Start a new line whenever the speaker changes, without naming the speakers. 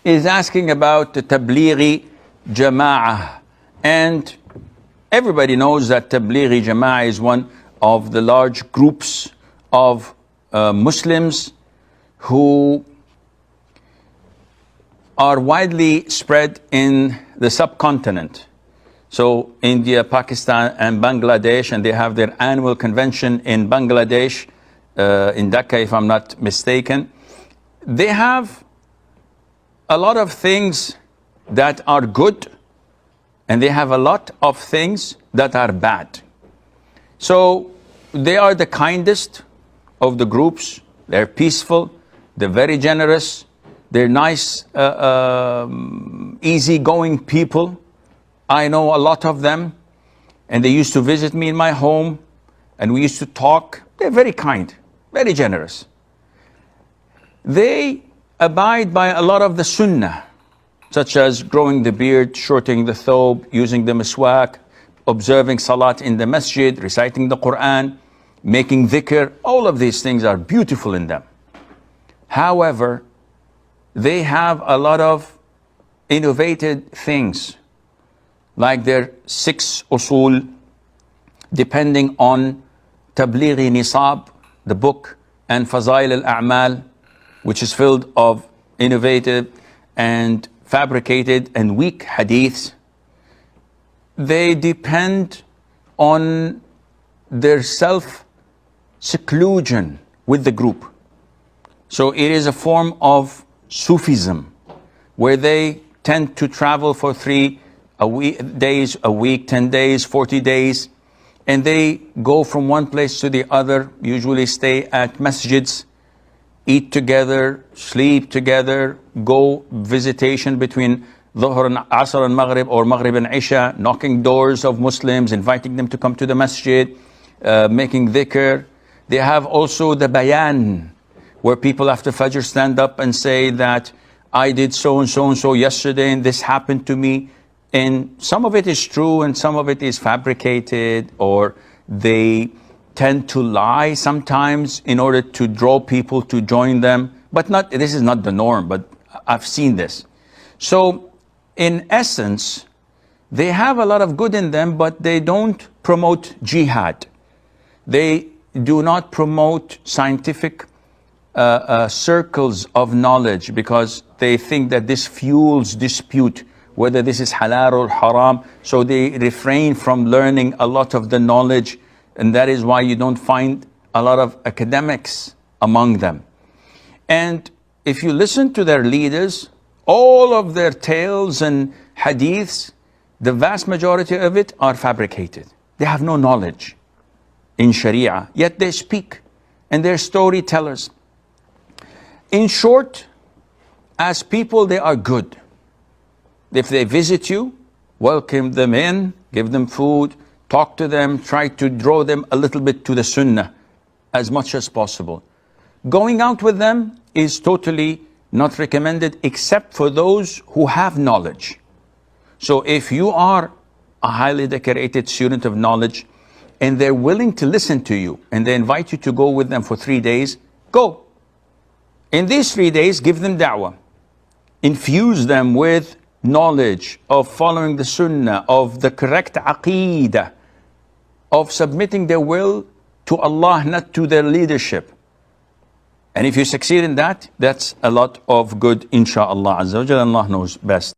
is asking about the Tabligh Jama'ah. And everybody knows that Tabligh Jama'ah is one of the large groups of Muslims who are widely spread in the subcontinent. So India, Pakistan, and Bangladesh, and they have their annual convention in Bangladesh, in Dhaka, if I'm not mistaken. They have a lot of things that are good, and they have a lot of things that are bad. So they are the kindest of the groups. They're peaceful, they're very generous, they're nice, easygoing people. I know a lot of them, and they used to visit me in my home, and we used to talk. They're very kind, very generous. They abide by a lot of the sunnah, such as growing the beard, shortening the thobe, using the miswak, observing salat in the masjid, reciting the Quran, making dhikr. All of these things are beautiful in them. However, they have a lot of innovated things, like their 6 usul, depending on Tabligh Nisab, the book, and Fazail al-A'mal, which is filled of innovative and fabricated and weak hadiths. They depend on their self-seclusion with the group. So it is a form of Sufism, where they tend to travel for 3 days a week, 10 days, 40 days, and they go from one place to the other, usually stay at masjids, eat together, sleep together, go visitation between Dhuhr and Asr and Maghrib, or Maghrib and Isha, knocking doors of Muslims, inviting them to come to the masjid, making dhikr. They have also the bayan, where people after Fajr stand up and say that I did so and so and so yesterday, and this happened to me. And some of it is true, and some of it is fabricated, or they tend to lie sometimes in order to draw people to join them. But this is not the norm, but I've seen this. So in essence, they have a lot of good in them, but they don't promote jihad. They do not promote scientific circles of knowledge, because they think that this fuels dispute, whether this is halal or haram. So they refrain from learning a lot of the knowledge, and that is why you don't find a lot of academics among them. And if you listen to their leaders, all of their tales and hadiths, the vast majority of it are fabricated. They have no knowledge in Sharia, yet they speak, and they're storytellers. In short, as people, they are good. If they visit you, welcome them in, give them food, talk to them, try to draw them a little bit to the sunnah as much as possible. Going out with them is totally not recommended, except for those who have knowledge. So if you are a highly decorated student of knowledge, and they're willing to listen to you, and they invite you to go with them for 3 days, go. In these 3 days, give them da'wah. Infuse them with knowledge of following the sunnah, of the correct aqeedah, of submitting their will to Allah, not to their leadership. And if you succeed in that, that's a lot of good, insha'Allah Azza wa Jalla. Allah knows best.